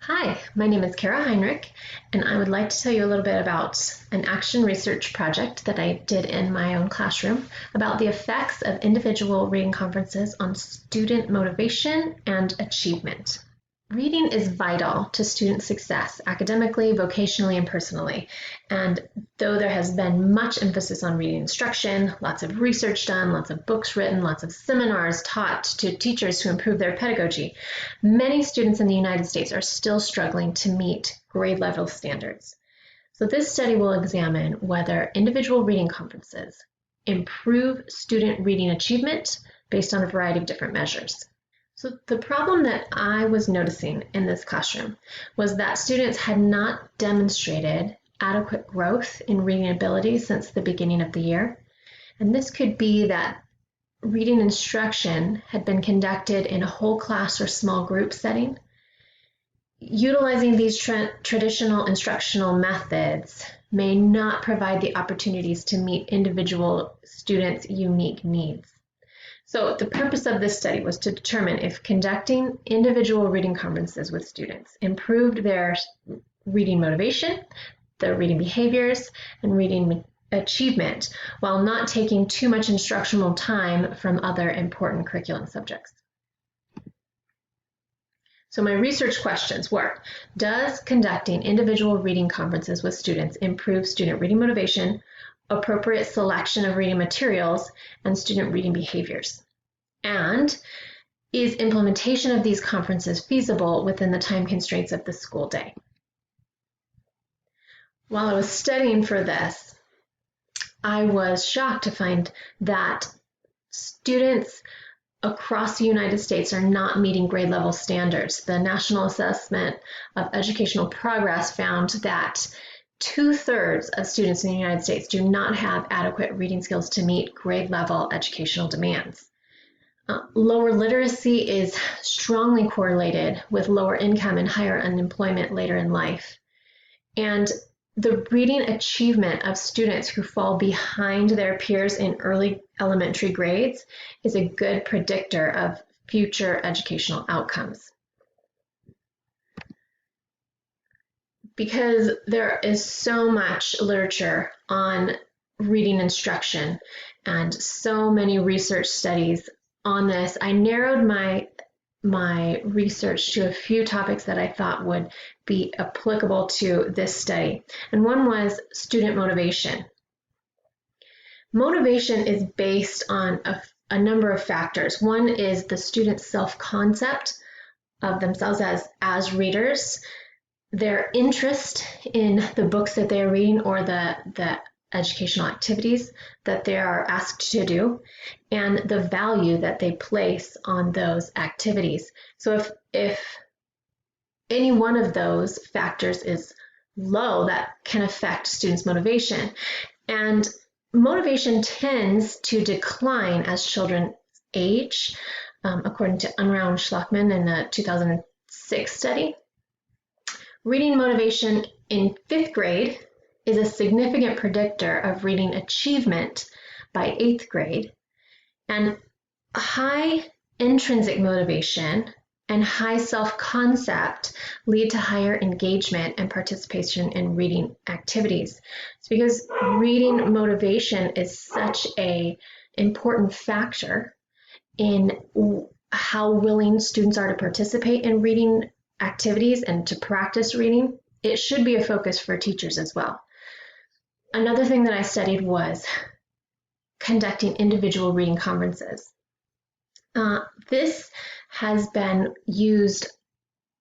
Hi, my name is Kara Heinrich, and I would like to tell you a little bit about an action research project that I did in my own classroom about the effects of individual reading conferences on student motivation and achievement. Reading is vital to student success academically, vocationally, and personally. And though there has been much emphasis on reading instruction, lots of research done, lots of books written, lots of seminars taught to teachers to improve their pedagogy, many students in the United States are still struggling to meet grade level standards. So this study will examine whether individual reading conferences improve student reading achievement based on a variety of different measures. So the problem that I was noticing in this classroom was that students had not demonstrated adequate growth in reading ability since the beginning of the year. And this could be that reading instruction had been conducted in a whole class or small group setting. Utilizing these traditional instructional methods may not provide the opportunities to meet individual students' unique needs. So the purpose of this study was to determine if conducting individual reading conferences with students improved their reading motivation, their reading behaviors, and reading achievement while not taking too much instructional time from other important curriculum subjects. So my research questions were, does conducting individual reading conferences with students improve student reading motivation, appropriate selection of reading materials, and student reading behaviors? And is implementation of these conferences feasible within the time constraints of the school day? While I was studying for this, I was shocked to find that students across the United States are not meeting grade level standards. The National Assessment of Educational Progress found that 2/3 of students in the United States do not have adequate reading skills to meet grade level educational demands. Lower literacy is strongly correlated with lower income and higher unemployment later in life. And the reading achievement of students who fall behind their peers in early elementary grades is a good predictor of future educational outcomes. Because there is so much literature on reading instruction and so many research studies on this, I narrowed my research to a few topics that I thought would be applicable to this study. And one was student motivation. Motivation is based on a number of factors. One is the student's self-concept of themselves as readers, their interest in the books that they're reading or the educational activities that they are asked to do, and the value that they place on those activities. So if any one of those factors is low, that can affect students' motivation. And motivation tends to decline as children age, according to Unruh and Schlockman in a 2006 study. Reading motivation in 5th grade is a significant predictor of reading achievement by 8th grade, and high intrinsic motivation and high self-concept lead to higher engagement and participation in reading activities. It's because reading motivation is such an important factor in how willing students are to participate in reading activities and to practice reading. It should be a focus for teachers as well. Another thing that I studied was conducting individual reading conferences. This has been used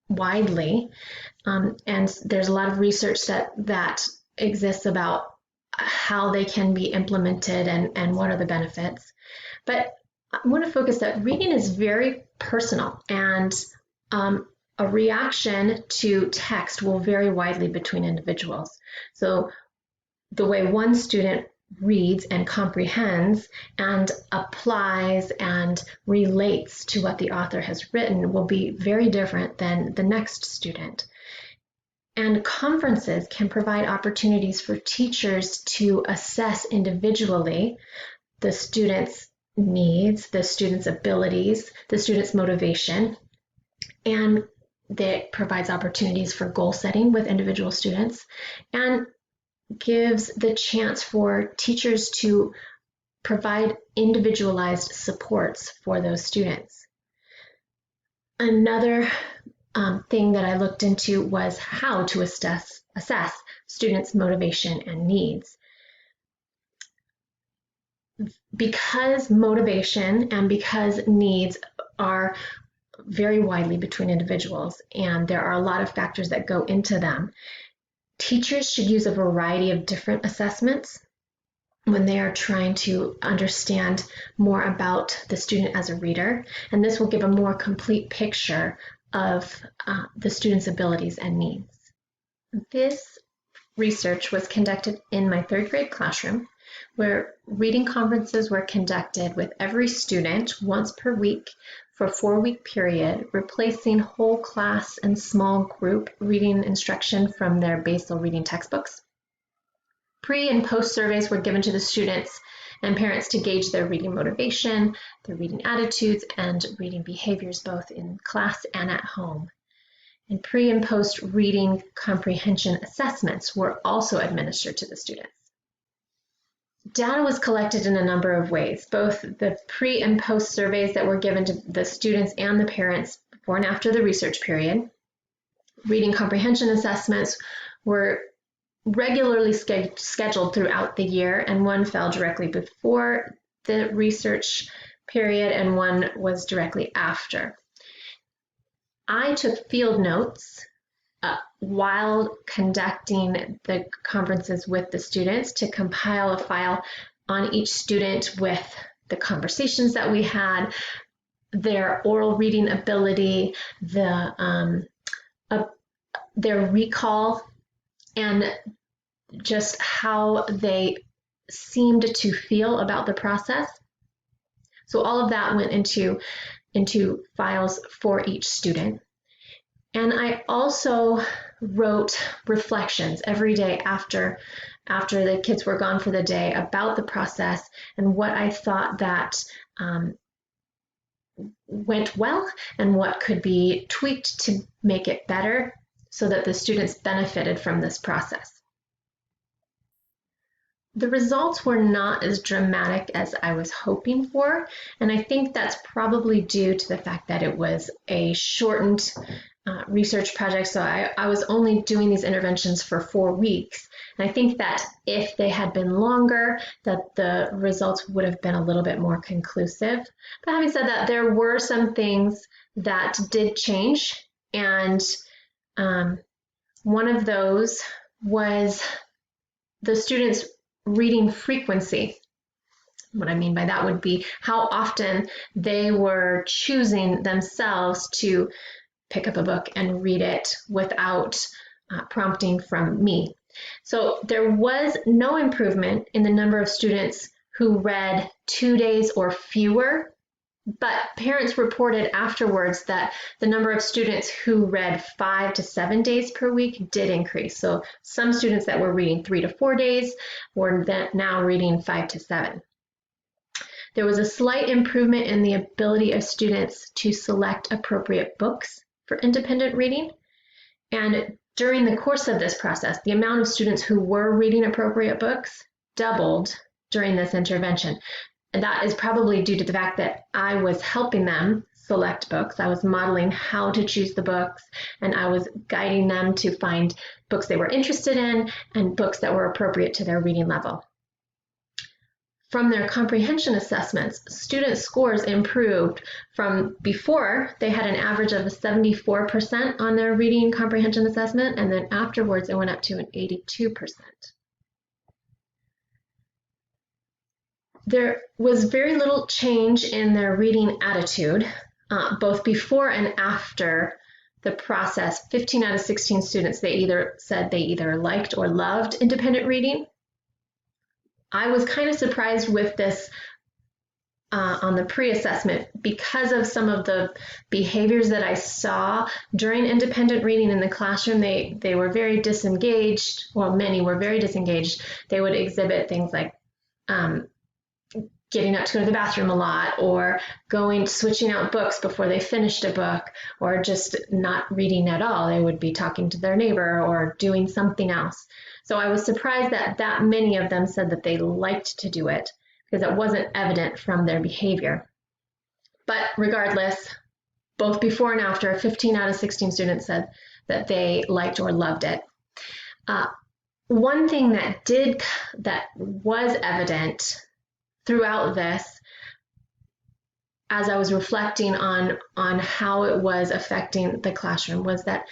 widely, and there's a lot of research that exists about how they can be implemented and what are the benefits. But I want to focus that reading is very personal, and a reaction to text will vary widely between individuals. So the way one student reads and comprehends and applies and relates to what the author has written will be very different than the next student. And conferences can provide opportunities for teachers to assess individually the student's needs, the student's abilities, the student's motivation, and that provides opportunities for goal setting with individual students, and gives the chance for teachers to provide individualized supports for those students. Another thing that I looked into was how to assess students' motivation and needs. Because motivation and because needs are very widely between individuals, and there are a lot of factors that go into them, teachers should use a variety of different assessments when they are trying to understand more about the student as a reader, and this will give a more complete picture of the student's abilities and needs. This research was conducted in my third grade classroom, where reading conferences were conducted with every student once per week for a 4-week period, replacing whole class and small group reading instruction from their basal reading textbooks. Pre and post surveys were given to the students and parents to gauge their reading motivation, their reading attitudes, and reading behaviors both in class and at home. And pre and post reading comprehension assessments were also administered to the students. Data was collected in a number of ways, both the pre and post surveys that were given to the students and the parents before and after the research period. Reading comprehension assessments were regularly scheduled throughout the year, and one fell directly before the research period and one was directly after. I took field notes while conducting the conferences with the students to compile a file on each student with the conversations that we had, their oral reading ability, their recall, and just how they seemed to feel about the process. So all of that went into files for each student. And I also wrote reflections every day after the kids were gone for the day about the process and what I thought that went well and what could be tweaked to make it better so that the students benefited from this process. The results were not as dramatic as I was hoping for, and I think that's probably due to the fact that it was a shortened research project, so I was only doing these interventions for 4 weeks. And I think that if they had been longer, that the results would have been a little bit more conclusive. But having said that, there were some things that did change, and one of those was the students' reading frequency. What I mean by that would be how often they were choosing themselves to pick up a book and read it without prompting from me. So there was no improvement in the number of students who read 2 days or fewer, but parents reported afterwards that the number of students who read 5 to 7 days per week did increase. So some students that were reading 3 to 4 days were now reading 5 to 7. There was a slight improvement in the ability of students to select appropriate books for independent reading. And during the course of this process, the amount of students who were reading appropriate books doubled during this intervention. And that is probably due to the fact that I was helping them select books. I was modeling how to choose the books, and I was guiding them to find books they were interested in and books that were appropriate to their reading level. From their comprehension assessments, student scores improved from before. They had an average of 74% on their reading comprehension assessment, and then afterwards it went up to an 82%. There was very little change in their reading attitude, both before and after the process. 15 out of 16 students, they either liked or loved independent reading. I was kind of surprised with this on the pre-assessment because of some of the behaviors that I saw during independent reading in the classroom. They were very disengaged. Well, many were very disengaged. They would exhibit things like getting up to go to the bathroom a lot, or switching out books before they finished a book, or just not reading at all. They would be talking to their neighbor or doing something else. So I was surprised that many of them said that they liked to do it, because it wasn't evident from their behavior. But regardless, both before and after, 15 out of 16 students said that they liked or loved it. One thing that was evident throughout this, as I was reflecting on how it was affecting the classroom, was that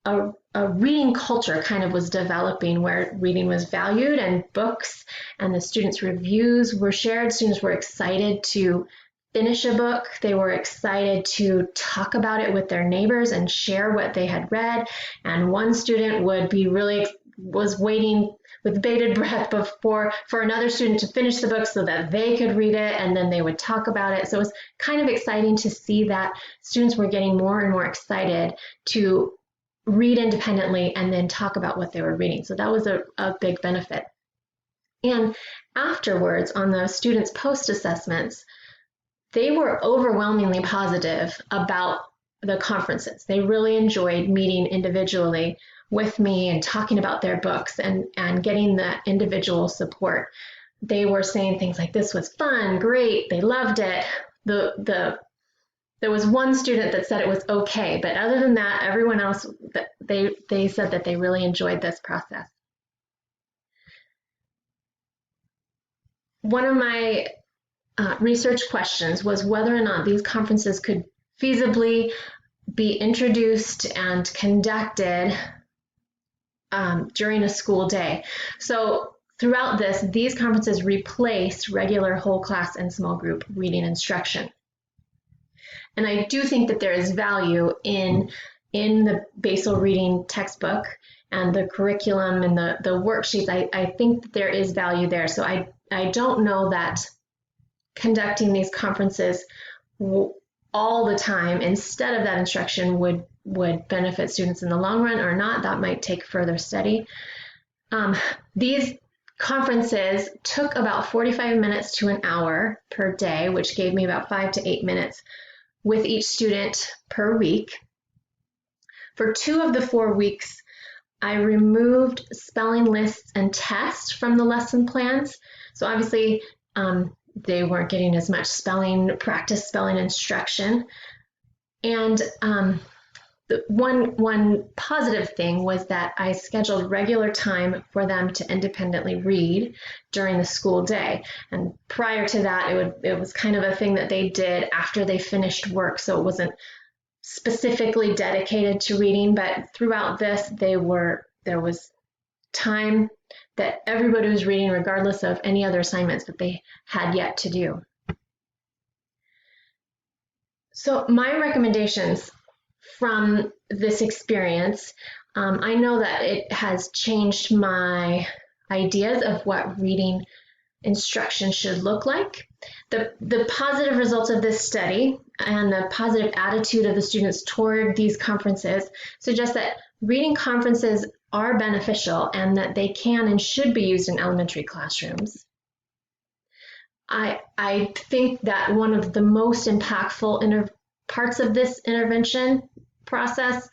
a reading culture kind of was developing, where reading was valued and books and the students' reviews were shared. Students were excited to finish a book. They were excited to talk about it with their neighbors and share what they had read. And one student was waiting with bated breath for another student to finish the book so that they could read it, and then they would talk about it. So it was kind of exciting to see that students were getting more and more excited to read independently and then talk about what they were reading. So that was a big benefit. And afterwards, on the students' post-assessments, they were overwhelmingly positive about the conferences. They really enjoyed meeting individually with me and talking about their books and getting that individual support. They were saying things like, this was fun, great, they loved it. There was one student that said it was okay, but other than that, everyone else, they said that they really enjoyed this process. One of my research questions was whether or not these conferences could feasibly be introduced and conducted during a school day. So throughout these conferences replaced regular whole class and small group reading instruction. And I do think that there is value in the Basel reading textbook and the curriculum and the worksheets. I think that there is value there. So I don't know that conducting these conferences all the time instead of that instruction would benefit students in the long run or not. That might take further study. These conferences took about 45 minutes to an hour per day, which gave me about 5 to 8 minutes with each student per week. For 2 of the 4 weeks, I removed spelling lists and tests from the lesson plans. So obviously, they weren't getting as much practice spelling instruction. And one positive thing was that I scheduled regular time for them to independently read during the school day. And prior to that, it was kind of a thing that they did after they finished work. So it wasn't specifically dedicated to reading, but throughout this, there was time that everybody was reading regardless of any other assignments that they had yet to do. So my recommendations from this experience, I know that it has changed my ideas of what reading instruction should look like. The positive results of this study and the positive attitude of the students toward these conferences suggest that reading conferences are beneficial and that they can and should be used in elementary classrooms. I think that one of the most impactful parts of this intervention process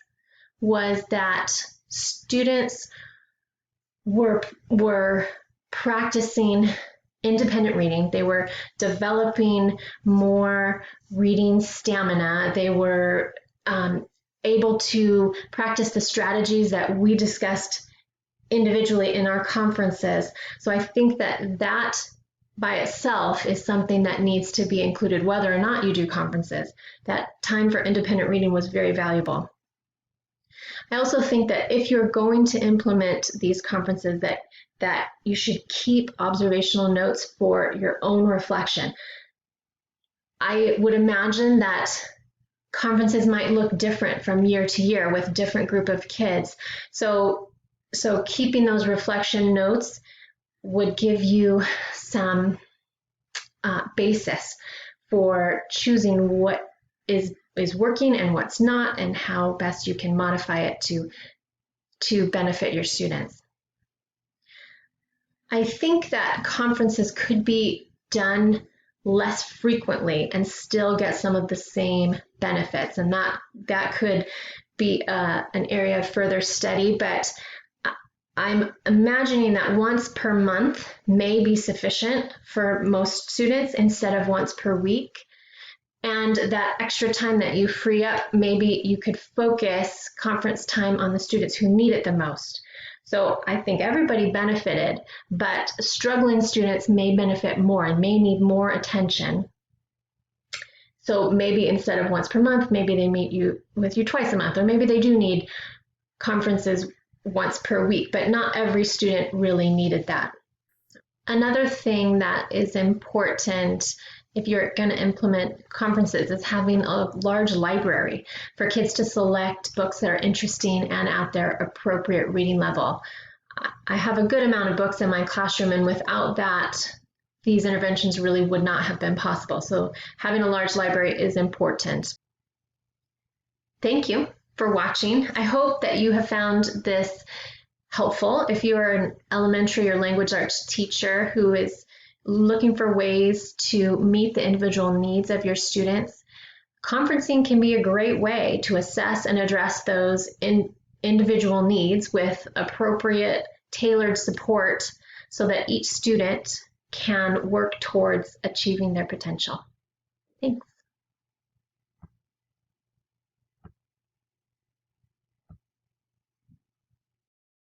was that students were practicing independent reading. They were developing more reading stamina. They were able to practice the strategies that we discussed individually in our conferences. So I think that by itself is something that needs to be included, whether or not you do conferences. That time for independent reading was very valuable. I also think that if you're going to implement these conferences, that you should keep observational notes for your own reflection. I would imagine that conferences might look different from year to year with different group of kids. So keeping those reflection notes would give you some basis for choosing what is working and what's not, and how best you can modify it to benefit your students. I think that conferences could be done less frequently and still get some of the same benefits. And that could be an area of further study, but I'm imagining that once per month may be sufficient for most students instead of once per week. And that extra time that you free up, maybe you could focus conference time on the students who need it the most. So I think everybody benefited, but struggling students may benefit more and may need more attention. So maybe instead of once per month, maybe they meet with you twice a month, or maybe they do need conferences once per week, but not every student really needed that. Another thing that is important if you're going to implement conferences is having a large library for kids to select books that are interesting and at their appropriate reading level. I have a good amount of books in my classroom, and without that, these interventions really would not have been possible. So having a large library is important. Thank you for watching. I hope that you have found this helpful. If you are an elementary or language arts teacher who is looking for ways to meet the individual needs of your students, conferencing can be a great way to assess and address those individual needs with appropriate tailored support so that each student can work towards achieving their potential. Thanks.